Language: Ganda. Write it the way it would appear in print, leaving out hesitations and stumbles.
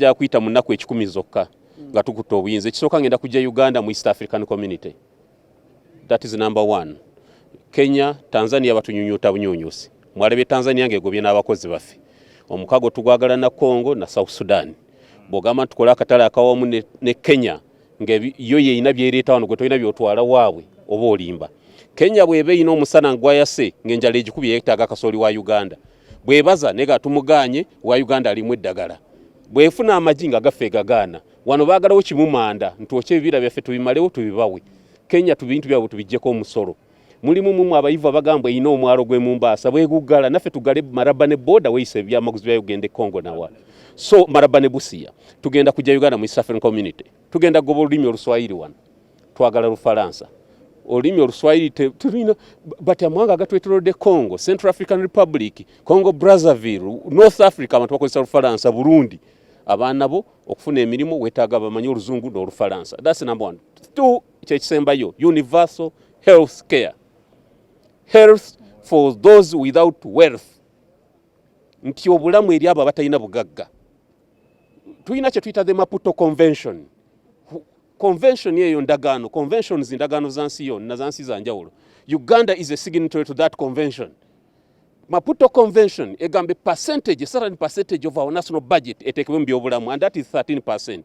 Ja kuita munaku ekikumi zokka nga tukuta obuyinza ekisooka ngenda kujja Uganda mu East African Community. That is number one. Kenya, Tanzania batunyunyuta bunyunyusi. Mwalebe Tanzania ngegobye n'abakozi baffe. Omukago tugwagala na Congo na South Sudan. Bogama tukola akatala akawamu ne Kenya yo yeeyina byereeta wano gwe tolina byotwala waabwe oba olimba. Kenya bwebe ino omusana ngwayase ng'enjala egikubi yeetaaga kasooli wa Uganda. Bwebaza nega tumuganye wa Uganda alimu eddagala. Bwefuna amajinga gaffe gagaana wano baagalawo kimumanda ntwoche ebibira byaffe tubimalewo tubibawe. Kenya tubintu byabo tubijjeko omusolo. Mulimu mumu abayivu abagambwe ino omwalo gwe Mombasa bwegugala naffe tugale Maraba ne border weyise byamaguzi bya Uganda Congo nawa. So Maraba ne Busia tugenda kujja Uganda mu East African Community. Tugenda gobo olulimi oluswahili wano. Twagala Lufaransa. Olulimi oluswahili tulina bati amwanga gatwetolodde Congo, Central African Republic, Congo Brazzaville, North Africa abantu bakozesa Lufaransa, Burundi. Abaana bo okufuna emirimu wetaaga bamanyi oluzungu n'Olufaransa. That's number one. Two, kyekisembayo universal health care. Health for those without wealth. Nti obulamu eri abo abatalina bugagga. Tulina kye tuyita the Maputo Convention. Convention yeyo ndagaano. Conventions ndagaano za nsi yonna na za nsi za njawulo. Uganda is a signatory to that convention. Maputo Convention egambe certain percentage of our national budget etekebwe mu byobulamu and that is 13%.